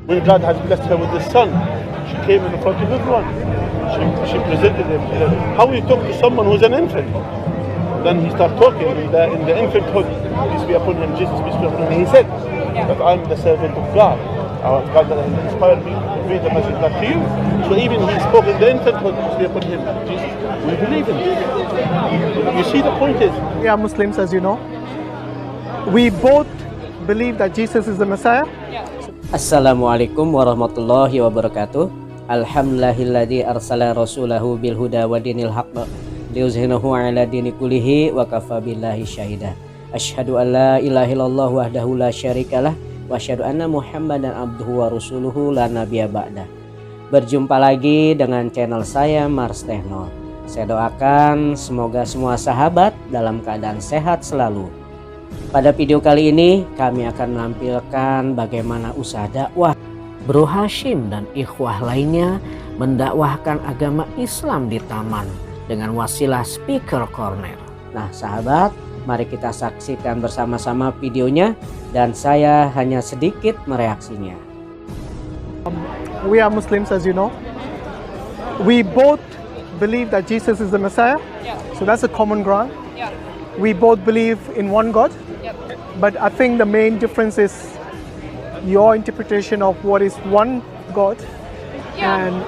When God has blessed her with the son, she came in front of everyone. She presented him. How you talk to someone who's an infant? Then he started talking in the infanthood, peace be upon him, Jesus, peace be upon him. He said that I'm the servant of God. God that inspired me to bring the message back to you. So even he spoke in the infanthood, peace be upon him, Jesus. We believe in him. You see, the point is, we are Muslims, as you know. We both believe that Jesus is the Messiah. Assalamualaikum warahmatullahi wabarakatuh. Alhamdulillahilladzi arsala rasulahu bil huda wa dinil haqq liyuzhinahu 'ala dini kullihi wa kafa billahi syahida. Asyhadu an la ilaha illallah wahdahu la syarikalah wa asyhadu anna Muhammadan abduhu wa rasuluhu la nabiyya ba'da. Berjumpa lagi dengan channel saya Mars Techno. Saya doakan semoga semua sahabat dalam keadaan sehat selalu. Pada video kali ini kami akan menampilkan bagaimana usaha dakwah Bro Hashim dan ikhwah lainnya mendakwahkan agama Islam di taman dengan wasilah speaker corner. Nah sahabat, mari kita saksikan bersama-sama videonya dan saya hanya sedikit mereaksinya. We are Muslims, as you know. We both believe that Jesus is the Messiah. So that's a common ground. We both believe in one God. But I think the main difference is your interpretation of what is one God and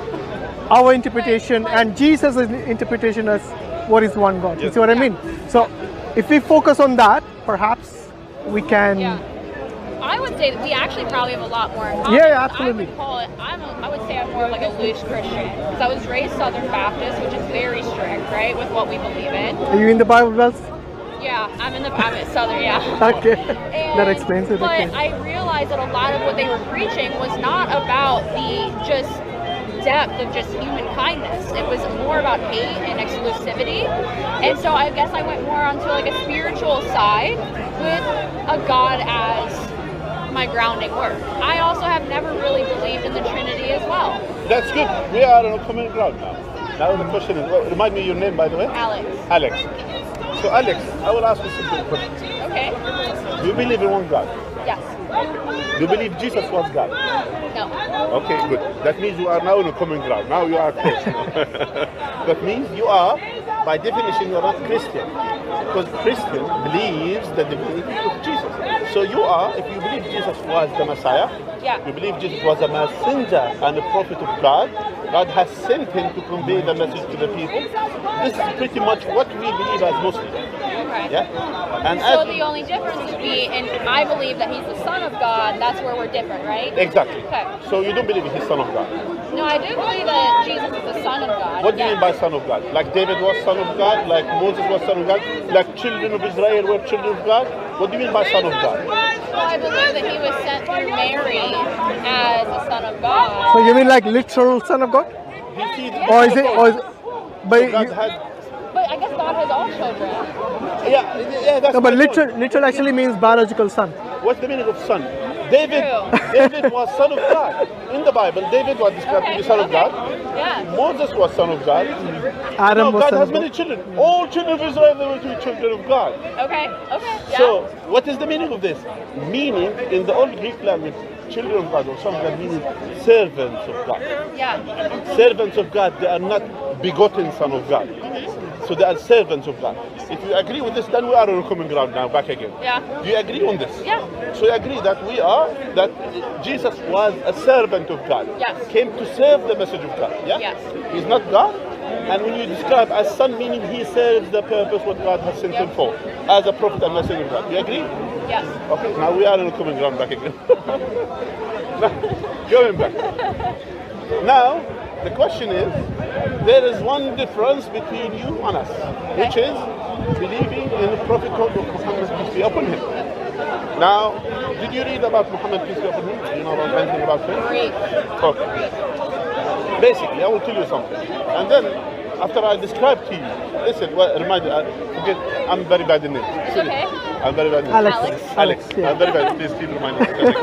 our interpretation and Jesus' interpretation as what is one God. You see what I mean? So if we focus on that, perhaps we can... I would say that we actually probably have a lot more in common. Yeah, absolutely. I would say I'm more of like a loose Christian because I was raised Southern Baptist, which is very strict, right, with what we believe in. Are you in the Bible Belt? Yeah, I'm at Southern, yeah. Okay, that explains it. But I realized that a lot of what they were preaching was not about the just depth of just human kindness. It was more about hate and exclusivity. And so I guess I went more onto like a spiritual side with a God as my grounding work. I also have never really believed in the Trinity as well. that's good. We are on a common ground now. Now the question is, remind me your name, by the way? Alex. So Alex, I will ask you a simple question. Okay. Do you believe in one God? Yes. Do you believe Jesus was God? No. Okay, good. That means you are now on a common ground. Now you are close. That means you are, by definition, you are not Christian. Because Christian believes the divinity of Jesus. So you are, if you believe Jesus was the Messiah, you believe Jesus was a messenger and a prophet of God, God has sent him to convey the message to the people. This is pretty much what we believe as Muslims. Okay. Yeah? And so the only difference would be, and I believe that he's the Son of God, that's where we're different, right? Exactly. Okay. So you don't believe he's Son of God? No, I do believe that Jesus is the Son of God. What do you mean by Son of God? Like David was Son of God? Like Moses was Son of God? Like children of Israel were children of God? What do you mean by Son of God? Well, I believe that he was sent through Mary as the Son of God. So you mean like literal Son of God? Or is it? But God had... But I guess God has all children. Yeah, that's no, but literal actually means biological son. What's the meaning of son? David was son of God. In the Bible, David was described to be son of God. Yeah. Moses was son of God. Adam was God son has of many God. children. All children of Israel, they were to be children of God. Okay. Yeah. So, what is the meaning of this? Meaning, in the old Greek language, children of God or son of God meaning servants of God. Yeah. Servants of God, they are not begotten son of God. So they are servants of God. If you agree with this, then we are on common ground now, back again. Yeah. Do you agree on this? Yeah. So you agree that that Jesus was a servant of God. Yes. Came to serve the message of God. Yeah? Yes. He's not God. And when you describe as son, meaning he serves the purpose what God has sent him for, as a prophet and messenger of God. Do you agree? Yes. Okay, now we are on common ground back again. Now, going back. Now, the question is, there is one difference between you and us, which is believing in the prophethood of Muhammad, peace be upon him. Now, did you read about Muhammad, peace be upon him? Do you know about anything about him? Okay. Basically, I will tell you something. And then, after I describe to you, listen, remind you, forget, I'm very bad in names. Okay. I'm very bad in names. Alex. Yeah. I'm very bad. Please keep reminding me.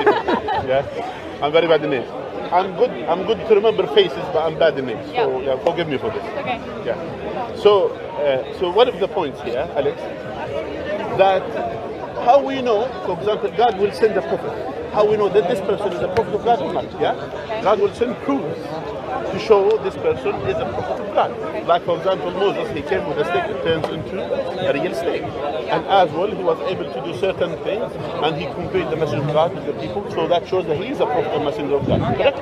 Yeah. I'm very bad in names. I'm good to remember faces, but I'm bad in names. So forgive me for this. Okay. Yeah. So one of the points here, Alex, that how we know, for example, God will send a prophet. how we know that this person is a prophet of God or not. Yeah, God will send proofs to show this person is a prophet of God. Like for example, Moses, he came with a stick that turns into a real stick, and as well he was able to do certain things, and he conveyed the message of God to the people. So that shows that he is a prophet and messenger of God. Correct?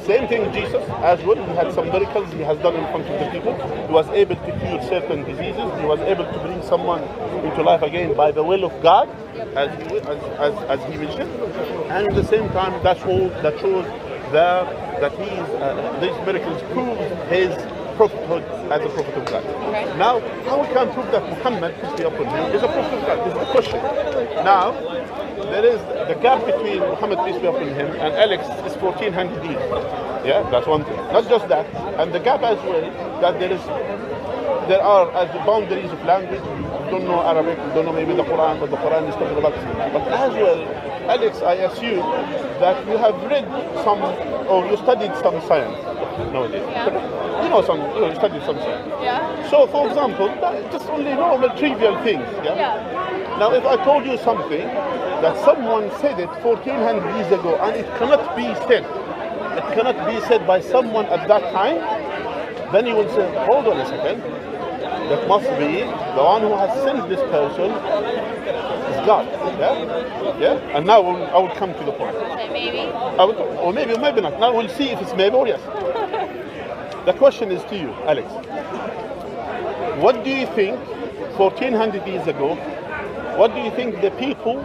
Same thing, Jesus as well. He had some miracles he has done in front of the people. He was able to cure certain diseases. He was able to bring someone into life again by the will of God, as he mentioned. And at the same time, that shows that these miracles prove his prophethood as a prophet of God. Now, how we can prove that Muhammad, peace be upon him, is a prophet of God? This is the question. Now, there is the gap between Muhammad, peace be upon him, and Alex is 1400 years. Yeah, that's one thing. Not just that, and the gap as well, that there are as the boundaries of language. You don't know Arabic, you don't know maybe the Quran, but the Quran is talking about. But as well, Alex, I assume that you have read some, or you studied some science nowadays. Yeah. You studied some science. Yeah. So, for example, just only normal trivial things. Yeah. Now, if I told you something that someone said it 1400 years ago, and it cannot be said by someone at that time, then you will say, hold on a second, that must be the one who has sent this person is God. Yeah. And now I will come to the point. Maybe. Or maybe not. Now we'll see if it's maybe or yes. The question is to you, Alex. What do you think 1400 years ago? What do you think the people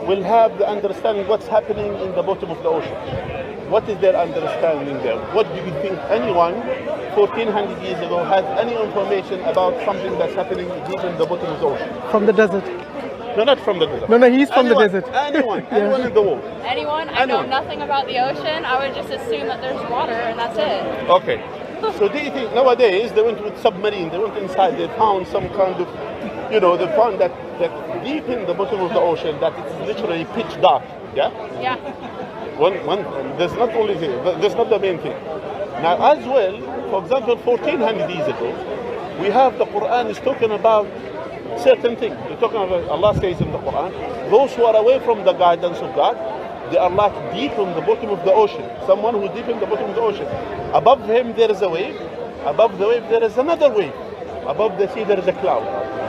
will have the understanding what's happening in the bottom of the ocean? What is their understanding there? What do you think anyone 1400 years ago has any information about something that's happening deep in the bottom of the ocean? From the desert. No, not from the desert. No, he's from the desert. Anyone in the world. Anyone? I know nothing about the ocean. I would just assume that there's water and that's it. Okay. So do you think nowadays they went with submarine, they went inside, they found some kind of, they found that deep in the bottom of the ocean that it's literally pitch dark. Yeah? Yeah. There's not only there's not the main thing. Now as well, for example, 1400 years ago, we have the Qur'an is talking about certain things. We're talking about, Allah says in the Qur'an, those who are away from the guidance of God, they are like deep in the bottom of the ocean. Someone who's deep in the bottom of the ocean. Above him there is a wave. Above the wave there is another wave. Above the sea there is a cloud.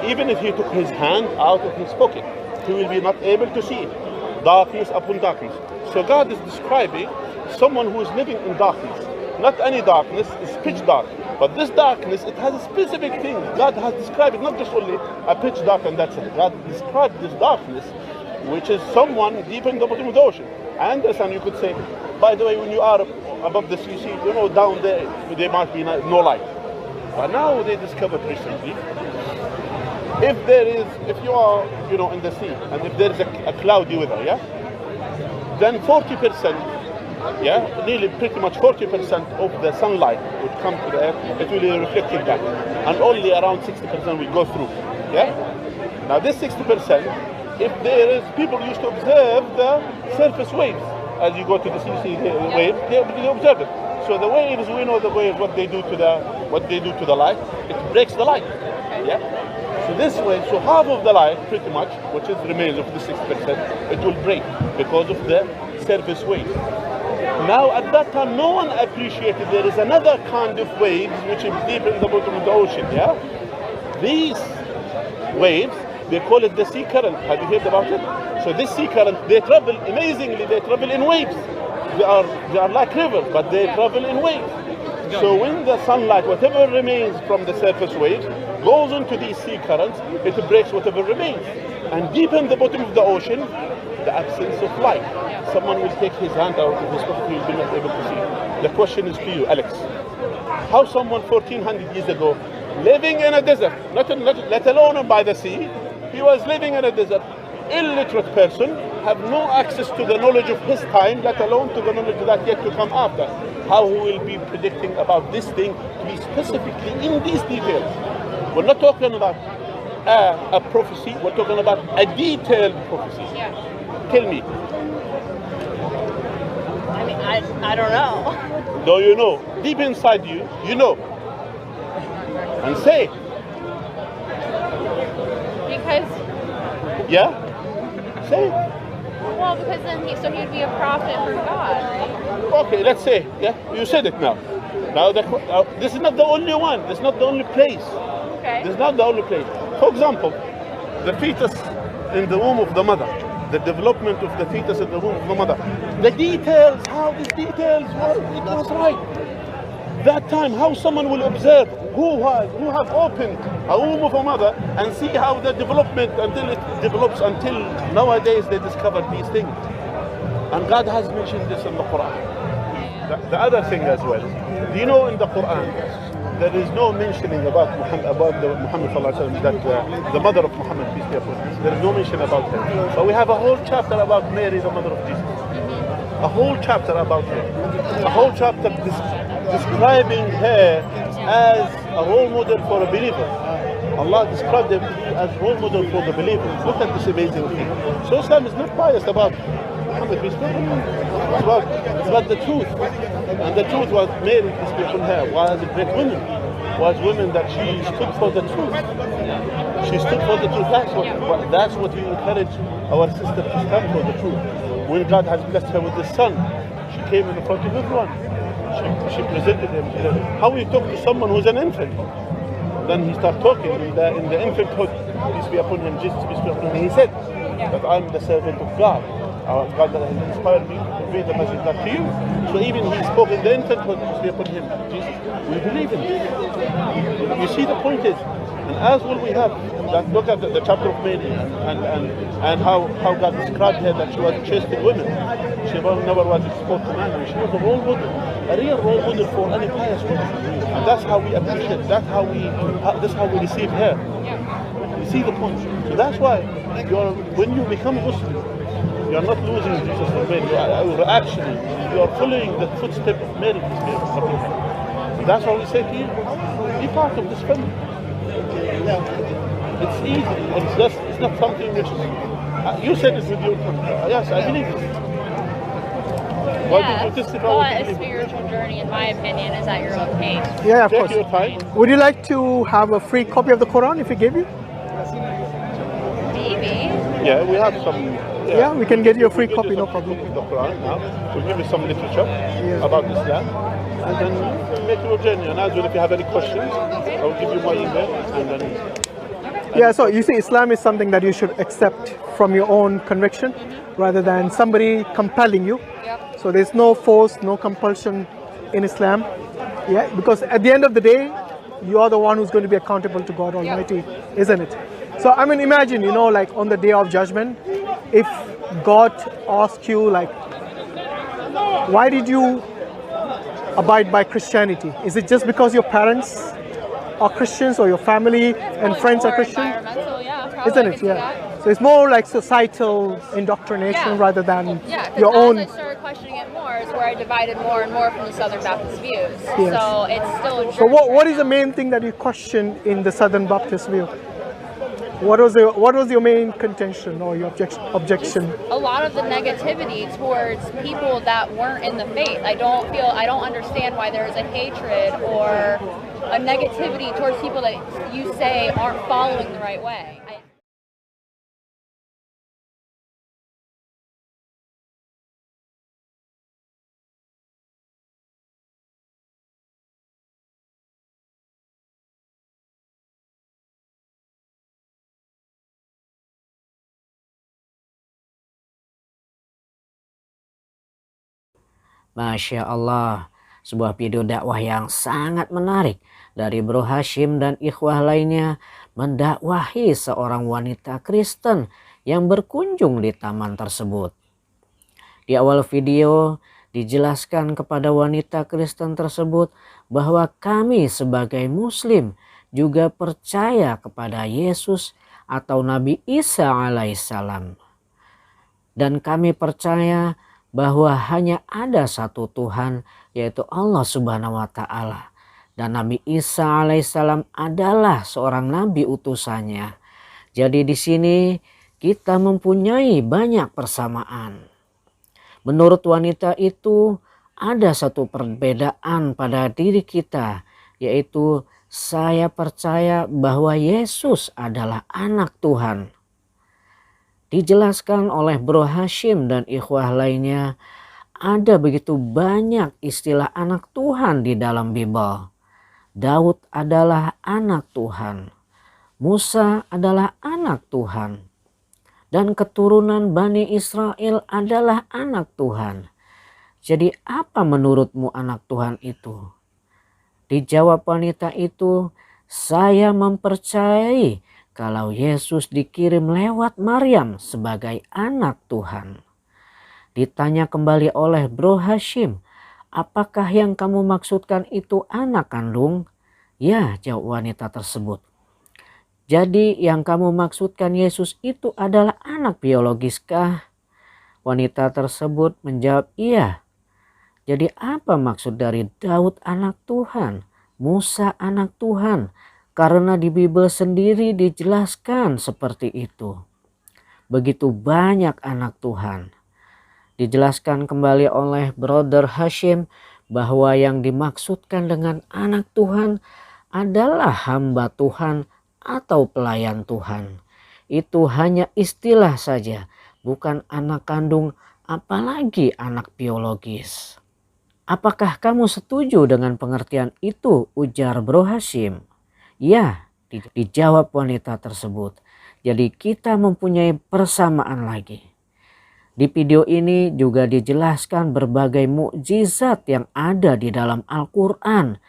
Even if he took his hand out of his pocket, he will be not able to see it. Darkness upon darkness. So God is describing someone who is living in darkness. Not any darkness, it's pitch dark. But this darkness, it has a specific thing. God has described it, not just only a pitch dark and that's it. God described this darkness, which is someone deep in the bottom of the ocean. I understand you could say, by the way, when you are above the sea, down there might be no light. But now they discovered recently, if you are, in the sea, and if there is a cloudy weather, then 40%, nearly pretty much 40% of the sunlight would come to the earth, it will be reflected back, and only around 60% will go through. Now this 60%, if there is, people used to observe the surface waves as you go to the sea, the waves, they observe it. So the waves, we know the waves, what they do to the light, it breaks the light. So this way, so half of the light, pretty much, which is remains of the 6%, it will break because of the surface waves. Now, at that time, no one appreciated there is another kind of waves which is deep in the bottom of the ocean. These waves, they call it the sea current. Have you heard about it? So this sea current, they travel amazingly. They travel in waves. They are like rivers, but they travel in waves. So when the sunlight, whatever remains from the surface waves, goes into these sea currents, it breaks whatever remains. And deep in the bottom of the ocean, the absence of light. Someone will take his hand out of his pocket, he will be not able to see. The question is to you, Alex. How someone 1400 years ago, living in a desert, let alone by the sea, he was living in a desert, illiterate person, have no access to the knowledge of his time, let alone to the knowledge that yet to come after. How he will be predicting about this thing to be specifically in these details. We're not talking about a prophecy, we're talking about a detailed prophecy. Tell me. I mean, I don't know. Do you know? Deep inside you, you know. And say. Because. Yeah? Say. Well, because then he'd be a prophet from God, right? Okay, let's say, yeah, you said it now. Now, this is not the only one. This is not the only place. Okay. This is not the only place. For example, the fetus in the womb of the mother, the development of the fetus in the womb of the mother, the details, how these details were, it was right. That time, how someone will observe who have opened a womb of a mother and see how the development until it develops, until nowadays they discovered these things. And God has mentioned this in the Quran. The other thing as well, do you know in the Quran there is no mentioning about Muhammad sallallahu alaihi wasallam, that the mother of Muhammad, peace be upon him. There is no mention about her. But we have a whole chapter about Mary, the mother of Jesus. A whole chapter about her. A whole chapter describing her as a role model for a believer. Allah described them as role model for the believers. Look at this amazing thing. So Islam is not biased about Muhammad, peace be upon him. It's about the truth. And the truth was Mary, peace be upon her, was a great woman. Was women that she stood for the truth. She stood for the truth. That's what we encourage our sister to stand for, the truth. When God has blessed her with the son, she came in front of everyone. She presented him. How you talk to someone who's an infant? Then he started talking in the infanthood, peace be upon him, Jesus, peace be upon him. He said that I'm the servant of God. God that has inspired me to convey the message back to you. So even he spoke in the infanthood, peace be upon him, Jesus. We believe in this. You see, the point is, and as well we have, that look at the chapter of Mary and how God described her, that she was a chaste woman. She never was exposed to man. She was a role model, a real role model for any pious woman. And that's how we appreciate, that's how we receive her. You see the point? So that's why when you become Muslim, you are not losing Jesus for Mary. You are following the footsteps of Mary. That's why we say to you, be part of this family. It's easy, and it's not something which you said it with your tongue. Yes, I believe it. Why did you testify? But a spiritual journey, in my opinion, is at your own pace. Yeah, of Take course. your time. Would you like to have a free copy of the Quran if we gave you? Maybe. Yeah, we have some. Yeah, we can get you a free We'll copy, get you no some problem. of the Quran now. We'll give you some literature about Islam, and then make your journey. And as well, if you have any questions, I will give you my email, and then. Yeah, so you see, Islam is something that you should accept from your own conviction rather than somebody compelling you. Yep. So there's no force, no compulsion in Islam. Yeah, because at the end of the day, you are the one who's going to be accountable to God Almighty, isn't it? So I mean, imagine, like on the day of judgment, if God asks you, like, why did you abide by Christianity? Is it just because your parents are Christians or your family and friends are Christian? Environmental, yeah, probably. Isn't it? Yeah. So it's more like societal indoctrination rather than your own. As I started questioning it more, is where I divided more and more from the Southern Baptist views. Yes. So it's still a journey. So what is the main thing that you question in the Southern Baptist view? What was your main contention or your objection? A lot of the negativity towards people that weren't in the faith. I don't understand why there is a hatred or a negativity towards people that you say aren't following the right way. Masya Allah, sebuah video dakwah yang sangat menarik dari Bro Hashim dan ikhwah lainnya mendakwahi seorang wanita Kristen yang berkunjung di taman tersebut. Di awal video dijelaskan kepada wanita Kristen tersebut bahwa kami sebagai Muslim juga percaya kepada Yesus atau Nabi Isa alaihissalam. Dan kami percaya bahwa hanya ada satu Tuhan, yaitu Allah Subhanahu wa Ta'ala, dan Nabi Isa alaihissalam adalah seorang nabi utusannya. Jadi di sini kita mempunyai banyak persamaan. Menurut wanita itu ada satu perbedaan pada diri kita, yaitu saya percaya bahwa Yesus adalah anak Tuhan. Dijelaskan oleh Bro Hashim dan ikhwah lainnya, ada begitu banyak istilah anak Tuhan di dalam Bible. Daud adalah anak Tuhan. Musa adalah anak Tuhan. Dan keturunan Bani Israel adalah anak Tuhan. Jadi apa menurutmu anak Tuhan itu? Dijawab wanita itu, saya mempercayai kalau Yesus dikirim lewat Maryam sebagai anak Tuhan. Ditanya kembali oleh Bro Hashim, apakah yang kamu maksudkan itu anak kandung? Ya, jawab wanita tersebut. Jadi yang kamu maksudkan Yesus itu adalah anak biologiskah? Wanita tersebut menjawab iya. Jadi apa maksud dari Daud anak Tuhan, Musa anak Tuhan? Karena di Bible sendiri dijelaskan seperti itu. Begitu banyak anak Tuhan. Dijelaskan kembali oleh Brother Hashim bahwa yang dimaksudkan dengan anak Tuhan adalah hamba Tuhan atau pelayan Tuhan. Itu hanya istilah saja, bukan anak kandung, apalagi anak biologis. Apakah kamu setuju dengan pengertian itu? Ujar Bro Hashim. Ya, dijawab wanita tersebut. Jadi kita mempunyai persamaan lagi. Di video ini juga dijelaskan berbagai mukjizat yang ada di dalam Al-Qur'an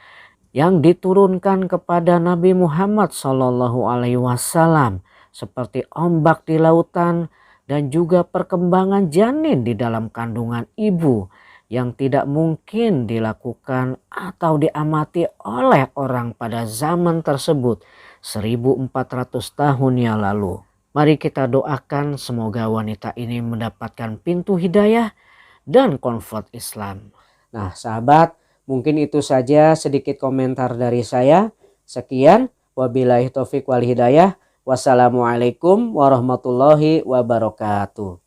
yang diturunkan kepada Nabi Muhammad SAW, seperti ombak di lautan dan juga perkembangan janin di dalam kandungan ibu yang tidak mungkin dilakukan atau diamati oleh orang pada zaman tersebut 1400 tahun yang lalu. Mari kita doakan semoga wanita ini mendapatkan pintu hidayah dan convert Islam. Nah sahabat, mungkin itu saja sedikit komentar dari saya. Sekian, wabillahi taufik wal hidayah. Wassalamualaikum warahmatullahi wabarakatuh.